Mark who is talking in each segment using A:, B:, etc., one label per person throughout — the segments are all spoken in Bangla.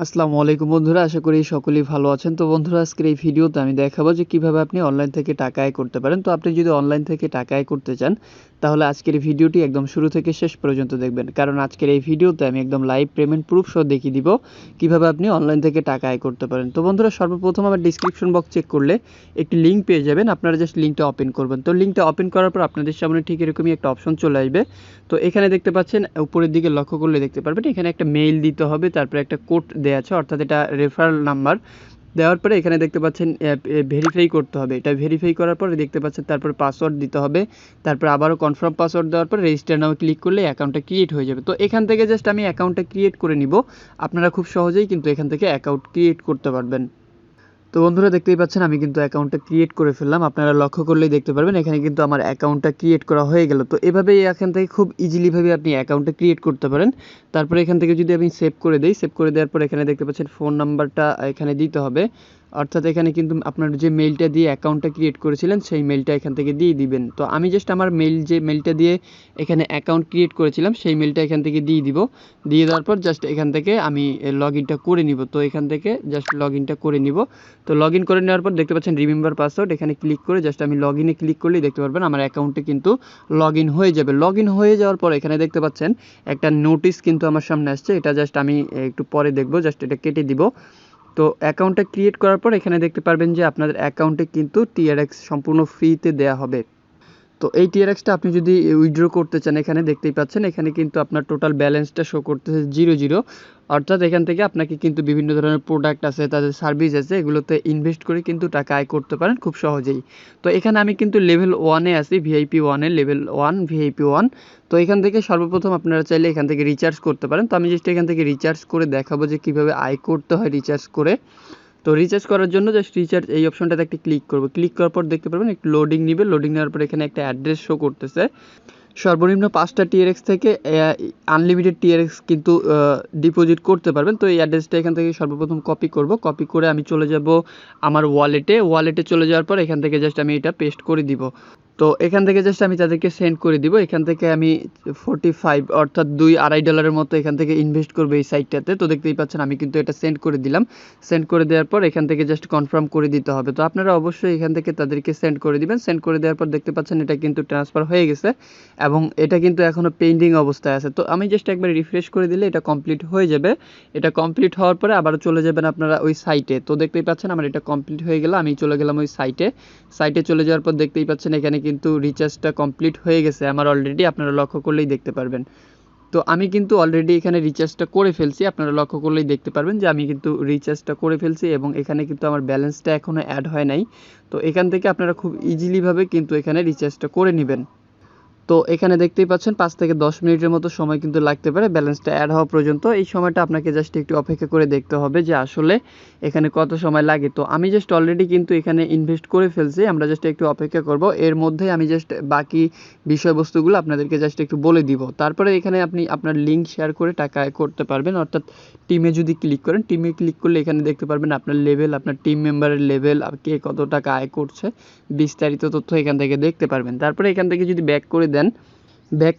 A: আসসালামু আলাইকুম বন্ধুরা, আশা করি সকলেই ভালো আছেন। তো বন্ধুরা, আজকের এই ভিডিওতে আমি দেখাবো যে কিভাবে আপনি অনলাইন থেকে টাকা আয় করতে পারেন। তো আপনি যদি অনলাইন থেকে টাকা আয় করতে চান, তাহলে আজকের এই ভিডিওটি একদম শুরু থেকে শেষ পর্যন্ত দেখবেন, কারণ আজকের এই ভিডিওতে আমি একদম লাইভ পেমেন্ট প্রুফ সহ দেখিয়ে দিব কিভাবে আপনি অনলাইন থেকে টাকা আয় করতে পারেন। তো বন্ধুরা, সর্বপ্রথম আমার ডিসক্রিপশন বক্স চেক করলে একটি লিঙ্ক পেয়ে যাবেন, আপনারা জাস্ট লিঙ্কটা ওপেন করবেন। তো লিঙ্কটা ওপেন করার পর আপনাদের সামনে ঠিক এরকমই একটা অপশন চলে আসবে। তো এখানে দেখতে পাচ্ছেন, উপরের দিকে লক্ষ্য করলে দেখতে পারবেন এখানে একটা মেইল দিতে হবে, তারপরে একটা কোড দেওয়া আছে, অর্থাৎ এটা রেফারেল নাম্বার দেওয়ার পরে এখানে দেখতে পাচ্ছেন ভেরিফাই করতে হবে। এটা ভেরিফাই করার পরে দেখতে পাচ্ছেন তারপর পাসওয়ার্ড দিতে হবে, তারপর আবারও কনফার্ম পাসওয়ার্ড দেওয়ার পর রেজিস্টার নামে ক্লিক করলে অ্যাকাউন্টটা ক্রিয়েট হয়ে যাবে। তো এখান থেকে জাস্ট আমি অ্যাকাউন্টটা ক্রিয়েট করে নিব। আপনারা খুব সহজেই কিন্তু এখান থেকে অ্যাকাউন্ট ক্রিয়েট করতে পারবেন। তো বন্ধুরা, দেখতেই পাচ্ছেন আমি কিন্তু অ্যাকাউন্টটা ক্রিয়েট করে ফেললাম। আপনারা লক্ষ্য করলেই দেখতে পারবেন এখানে কিন্তু আমার অ্যাকাউন্টটা ক্রিয়েট করা হয়ে গেল। তো এভাবেই এখান থেকে খুব ইজিলিভাবে আপনি অ্যাকাউন্টটা ক্রিয়েট করতে পারেন। তারপরে এখান থেকে যদি আমি সেভ করে দিই, সেভ করে দেওয়ার পর এখানে দেখতে পাচ্ছেন ফোন নাম্বারটা এখানে দিতে হবে, অর্থাৎ এখানে কিন্তু আপনার যে মেইলটা দিয়ে অ্যাকাউন্টটা ক্রিয়েট করেছিলেন সেই মেইলটা এখান থেকে দিয়ে দিবেন। তো আমি জাস্ট আমার যে মেইলটা দিয়ে এখানে অ্যাকাউন্ট ক্রিয়েট করেছিলাম সেই মেইলটা এখান থেকে দিয়ে দিব। দিয়ে দেওয়ার পর জাস্ট এখান থেকে আমি লগ ইনটা করে নিব। তো এখান থেকে জাস্ট লগ ইনটা করে নিব। তো লগ ইন করে নেওয়ার পর দেখতে পাচ্ছেন রিমেম্বার পাসওয়ার্ড, এখানে ক্লিক করে জাস্ট আমি লগ ইনে ক্লিক করলেই দেখতে পারবেন আমার অ্যাকাউন্টে কিন্তু লগ ইন হয়ে যাবে। লগ ইন হয়ে যাওয়ার পর এখানে দেখতে পাচ্ছেন একটা নোটিশ কিন্তু আমার সামনে আসছে, এটা জাস্ট আমি একটু পরে দেখব, জাস্ট এটা কেটে দিব। তো অ্যাকাউন্টটা ক্রিয়েট করার পর এখানে দেখতে পারবেন যে আপনাদের অ্যাকাউন্টে কিন্তু টিআরএক্স সম্পূর্ণ ফ্রিতে দেওয়া হবে। তো এই টিআরএক্সটা আপনি যদি উইথড্র করতে চান, এখানে দেখতেই পাচ্ছেন এখানে কিন্তু আপনার টোটাল ব্যালেন্সটা শো করতেছে 0 অর্থাৎ এখান থেকে আপনাকে কিন্তু বিভিন্ন ধরনের প্রোডাক্ট আছে, তাদের সার্ভিস আছে, এগুলোতে ইনভেস্ট করে কিন্তু টাকা আয় করতে পারেন খুব সহজেই। তো এখানে আমি কিন্তু লেভেল 1-এ আছি, ভিআইপি 1-এ, লেভেল 1 ভিআইপি 1। তো এখান থেকে সর্বপ্রথম আপনারা চাইলে এখান থেকে রিচার্জ করতে পারেন। তো আমি জাস্ট এখান থেকে রিচার্জ করে দেখাবো যে কীভাবে আয় করতে হয় রিচার্জ করে। তো রিচার্জ করার জন্য জাস্ট রিচার্জ এই অপশনটাতে একটা ক্লিক করবো। ক্লিক করার পর দেখতে পারবেন একটু লোডিং নেবে। লোডিং নেওয়ার পর এখানে একটা অ্যাড্রেস শো করতেছে। সর্বনিম্ন 5টা টিআরএক্স থেকে আনলিমিটেড টিআরএক্স কিন্তু ডিপোজিট করতে পারবেন। তো এই অ্যাড্রেসটা এখান থেকে সর্বপ্রথম কপি করব। কপি করে আমি চলে যাব আমার ওয়ালেটে চলে যাওয়ার পর এখান থেকে জাস্ট আমি এটা পেস্ট করে দিব। তো এখান থেকে জাস্ট আমি তাদেরকে সেন্ড করে দিব। এখান থেকে আমি 45 অর্থাৎ $2-2.5 মতো এখান থেকে ইনভেস্ট করবো এই সাইটটাতে। তো দেখতেই পাচ্ছেন আমি কিন্তু এটা সেন্ড করে দিলাম। সেন্ড করে দেওয়ার পর এখান থেকে জাস্ট কনফার্ম করে দিতে হবে। তো আপনারা অবশ্যই এখান থেকে তাদেরকে সেন্ড করে দিবেন। সেন্ড করে দেওয়ার পর দেখতে পাচ্ছেন এটা কিন্তু ট্রান্সফার হয়ে গেছে এবং এটা কিন্তু এখনও পেন্ডিং অবস্থায় আছে। তো আমি জাস্ট একবার রিফ্রেশ করে দিলে এটা কমপ্লিট হয়ে যাবে। এটা কমপ্লিট হওয়ার পরে আবারও চলে যাবেন আপনারা ওই সাইটে। তো দেখতেই পাচ্ছেন আমার এটা কমপ্লিট হয়ে গেল, আমি চলে গেলাম ওই সাইটে চলে যাওয়ার পর দেখতেই পাচ্ছেন এখানে কিন্তু রিচার্জটা কমপ্লিট হয়ে গেছে আমার অলরেডি, আপনারা লক্ষ্য করলেই দেখতে পারবেন। তো আমি কিন্তু অলরেডি এখানে রিচার্জটা করে ফেলছি, আপনারা লক্ষ্য করলেই দেখতে পারবেন যে আমি কিন্তু রিচার্জটা করে ফেলছি এবং এখানে কিন্তু আমার ব্যালেন্সটা এখনও অ্যাড হয় নাই। তো এখান থেকে আপনারা খুব ইজিলিভাবে কিন্তু এখানে রিচার্জটা করে নেবেন। তো এখানে দেখতেই পাচ্ছেন 5 থেকে 10 মিনিটের মতো সময় কিন্তু লাগতে পারে ব্যালেন্সটা অ্যাড হওয়া পর্যন্ত। এই সময়টা আপনাকে জাস্ট একটু অপেক্ষা করে দেখতে হবে যে আসলে এখানে কত সময় লাগে। তো আমি জাস্ট অলরেডি কিন্তু এখানে ইনভেস্ট করে ফেলছি, আমরা জাস্ট একটু অপেক্ষা করব। এর মধ্যে আমি জাস্ট বাকি বিষয়বস্তুগুলো আপনাদেরকে জাস্ট একটু বলে দিব। তারপরে এখানে আপনি আপনার লিঙ্ক শেয়ার করে টাকা আয় করতে পারবেন, অর্থাৎ টিমে যদি ক্লিক করেন, টিমে ক্লিক করলে এখানে দেখতে পারবেন আপনার লেভেল, আপনার টিম মেম্বারের লেভেল, কে কত টাকা আয় করছে, বিস্তারিত তথ্য এখান থেকে দেখতে পারবেন। তারপরে এখান থেকে যদি ব্যাক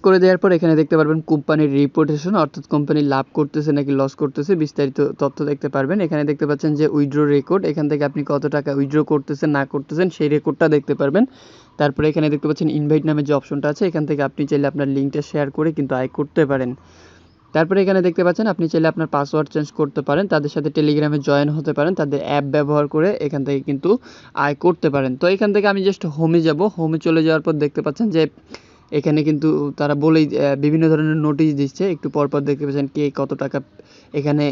A: করে দেওয়ার পর এখানে দেখতে পারবেন কোম্পানির রিপোর্টেশন, অর্থাৎ কোম্পানি লাভ করতেছে নাকি লস করতেছে বিস্তারিত তথ্য দেখতে পারবেন। এখানে দেখতে পাচ্ছেন যে উইথড্র রেকর্ড, এখান থেকে আপনি কত টাকা উইথড্র করতেছেন না করতেছেন সেই রেকর্ডটা দেখতে পারবেন। তারপরে এখানে দেখতে পাচ্ছেন ইনভাইট নামে যে অপশনটা আছে, এখান থেকে আপনি চাইলে আপনার লিঙ্কটা শেয়ার করে কিন্তু আয় করতে পারেন। তারপরে এখানে দেখতে পাচ্ছেন আপনি চাইলে আপনার পাসওয়ার্ড চেঞ্জ করতে পারেন, তাদের সাথে টেলিগ্রামে জয়েন হতে পারেন, তাদের অ্যাপ ব্যবহার করে এখান থেকে কিন্তু আয় করতে পারেন। তো এখান থেকে আমি জাস্ট হোমে যাব। হোমে চলে যাওয়ার পর দেখতে পাচ্ছেন যে এখানে কিন্তু তারা বলেই বিভিন্ন ধরনের নোটিশ দিচ্ছে, একটু পরপর দেখতে পাচ্ছেন কে কত টাকা এখানে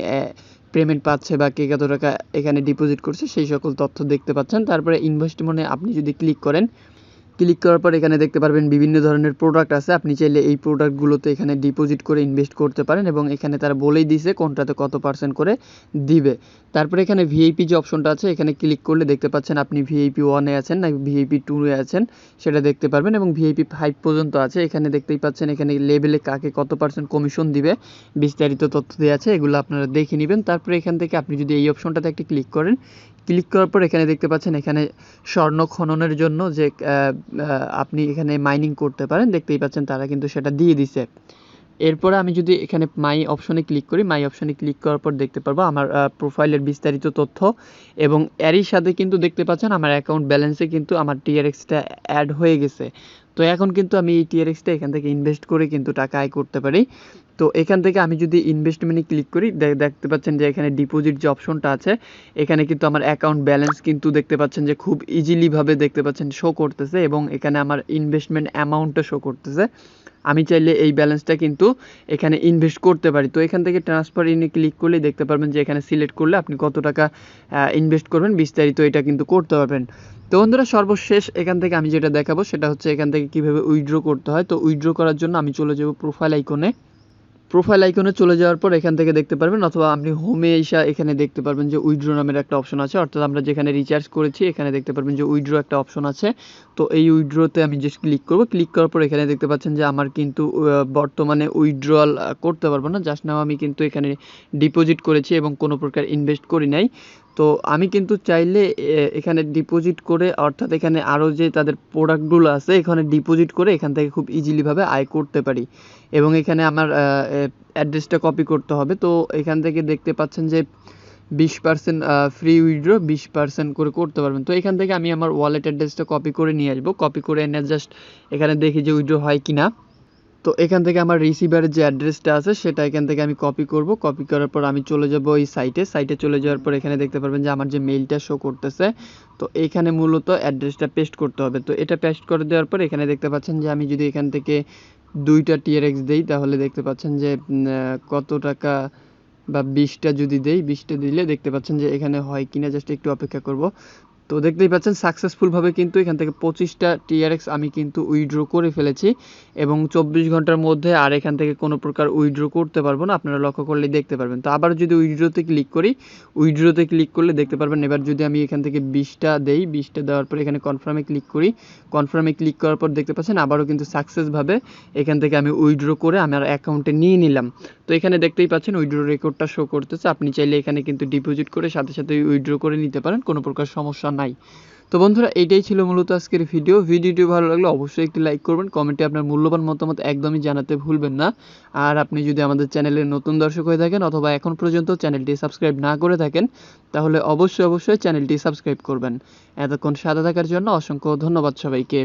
A: পেমেন্ট পাচ্ছে বা কে কত টাকা এখানে ডিপোজিট করছে সেই সকল তথ্য দেখতে পাচ্ছেন। তারপরে ইনভেস্ট মনে আপনি যদি ক্লিক করার পর এখানে দেখতে পারবেন বিভিন্ন ধরনের প্রোডাক্ট আছে, আপনি চাইলে এই প্রোডাক্টগুলোতে এখানে ডিপোজিট করে ইনভেস্ট করতে পারেন এবং এখানে তারা বলেই দিয়েছে কোনটাতে কত % করে দিবে। তারপরে এখানে ভিআইপি যে অপশনটা আছে এখানে ক্লিক করলে দেখতে পাচ্ছেন আপনি ভিআইপি 1-এ আছেন না ভিআইপি 2-এ আছেন সেটা দেখতে পারবেন এবং ভিআইপি 5 পর্যন্ত আছে। এখানে দেখতেই পাচ্ছেন এখানে লেভেলে কাকে কত % কমিশন দিবে বিস্তারিত তথ্য দেওয়া আছে, এগুলো আপনারা দেখে নেবেন। তারপরে এখান থেকে আপনি যদি এই অপশনটাতে একটা ক্লিক করার পর এখানে দেখতে পাচ্ছেন এখানে স্বর্ণ খননের জন্য যে আপনি এখানে মাইনিং করতে পারেন, দেখতেই পাচ্ছেন তারা কিন্তু সেটা দিয়ে দিছে। এরপরে আমি যদি এখানে মাই অপশনে ক্লিক করি, মাই অপশনে ক্লিক করার পর দেখতে পারবো আমার প্রোফাইলের বিস্তারিত তথ্য, এবং এরই সাথে কিন্তু দেখতে পাচ্ছেন আমার অ্যাকাউন্ট ব্যালেন্সে কিন্তু আমার টিআরএক্সটা অ্যাড হয়ে গেছে। তো এখন কিন্তু আমি এই টিআরএক্সটা এখান থেকে ইনভেস্ট করে কিন্তু টাকা আয় করতে পারি। তো এখান থেকে আমি যদি ইনভেস্টমেন্টে ক্লিক করি, দেখতে পাচ্ছেন যে এখানে ডিপোজিট যে অপশনটা আছে, এখানে কিন্তু আমার অ্যাকাউন্ট ব্যালেন্স কিন্তু দেখতে পাচ্ছেন যে খুব ইজিলিভাবে দেখতে পাচ্ছেন শো করতেছে, এবং এখানে আমার ইনভেস্টমেন্ট অ্যামাউন্টটা শো করতেছে। আমি চাইলে এই ব্যালেন্সটা কিন্তু এখানে ইনভেস্ট করতে পারি। তো এখান থেকে ট্রান্সফার ইনে ক্লিক করলে দেখতে পারবেন যে এখানে সিলেক্ট করলে আপনি কত টাকা ইনভেস্ট করবেন বিস্তারিত এটা কিন্তু করতে পারবেন। তো বন্ধুরা, সর্বশেষ এখান থেকে আমি যেটা দেখাবো সেটা হচ্ছে এখান থেকে কিভাবে উইথড্র করতে হয়। তো উইথড্র করার জন্য আমি চলে যাব প্রোফাইল আইকনে। প্রোফাইল আইকনে চলে যাওয়ার পর এখান থেকে দেখতে পারবেন, অথবা আপনি হোমে এসে এখানে দেখতে পারবেন যে উইথড্র নামের একটা অপশন আছে, অর্থাৎ আমরা যেখানে রিচার্জ করেছি এখানে দেখতে পারবেন যে উইথড্র একটা অপশন আছে। তো এই উইথড্রতে আমি জাস্ট ক্লিক করব। ক্লিক করার পর এখানে দেখতে পাচ্ছেন যে আমার কিন্তু বর্তমানে উইথড্রয়াল করতে পারবো না, জাস্ট নাও আমি কিন্তু এখানে ডিপোজিট করেছি এবং কোনো প্রকার ইনভেস্ট করি নাই। তো আমি কিন্তু চাইলে এখানে ডিপোজিট করে, অর্থাৎ এখানে আরও যে তাদের প্রোডাক্টগুলো আছে এখানে ডিপোজিট করে এখান থেকে খুব ইজিলিভাবে আয় করতে পারি। এবং এখানে আমার অ্যাড্রেসটা কপি করতে হবে। তো এখান থেকে দেখতে পাচ্ছেন যে 20% ফ্রি উইথড্র 20% করে করতে পারবেন। তো এখান থেকে আমি আমার ওয়ালেট অ্যাড্রেসটা কপি করে নিয়ে আসবো, কপি করে এনে জাস্ট এখানে দেখি যে উইথড্র হয় কি না। তো এখান থেকে আমার রিসিভারের যে অ্যাড্রেসটা আছে সেটা এখান থেকে আমি কপি করব। কপি করার পর আমি চলে যাব এই সাইটে চলে যাওয়ার পর এখানে দেখতে পারবেন যে আমার যে মেইলটা শো করতেছে, তো এখানে মূলত অ্যাড্রেসটা পেস্ট করতে হবে। তো এটা পেস্ট করে দেওয়ার পর এখানে দেখতে পাচ্ছেন যে আমি যদি এখান থেকে 2টা টিআরএক্স দেই তাহলে দেখতে পাচ্ছেন যে কত টাকা, বা 20টা যদি দেই, 20টা দিলে দেখতে পাচ্ছেন যে এখানে হয় কিনা, জাস্ট একটু অপেক্ষা করব। তো দেখতেই পাচ্ছেন সাকসেসফুলভাবে কিন্তু এখান থেকে 25টা টিআরএক্স আমি কিন্তু উইথড্র করে ফেলেছি, এবং 24 ঘন্টার মধ্যে আর এখান থেকে কোনো প্রকার উইথড্র করতে পারবো না, আপনারা লক্ষ্য করলে দেখতে পারবেন। তো আবার যদি উইথড্রতে ক্লিক করি, উইথড্রতে ক্লিক করলে দেখতে পারবেন এবার যদি আমি এখান থেকে 20টা দেই, 20টা দেওয়ার পর এখানে কনফার্মে ক্লিক করি, কনফার্মে ক্লিক করার পর দেখতে পাচ্ছেন আবারও কিন্তু সাকসেসভাবে এখান থেকে আমি উইথড্র করে আমার অ্যাকাউন্টে নিয়ে নিলাম। তো এখানে দেখতেই পাচ্ছেন উইথড্র রেকর্ডটা শো করতেছে। আপনি চাইলে এখানে কিন্তু ডিপোজিট করে সাথে সাথে উইথড্র করে নিতে পারেন, কোনো প্রকার সমস্যা নাই। তো বন্ধুরা, এইটাই ছিল মূলত আজকের ভিডিওটি ভালো লাগলে অবশ্যই একটি লাইক করবেন, কমেন্টে আপনার মূল্যবান মতামত একদমই জানাতে ভুলবেন না। আর আপনি যদি আমাদের চ্যানেলের নতুন দর্শক হয়ে থাকেন অথবা এখন পর্যন্ত চ্যানেলটি সাবস্ক্রাইব না করে থাকেন, তাহলে অবশ্যই চ্যানেলটি সাবস্ক্রাইব করবেন। এতক্ষণ সাথে থাকার জন্য অসংখ্য ধন্যবাদ সবাইকে।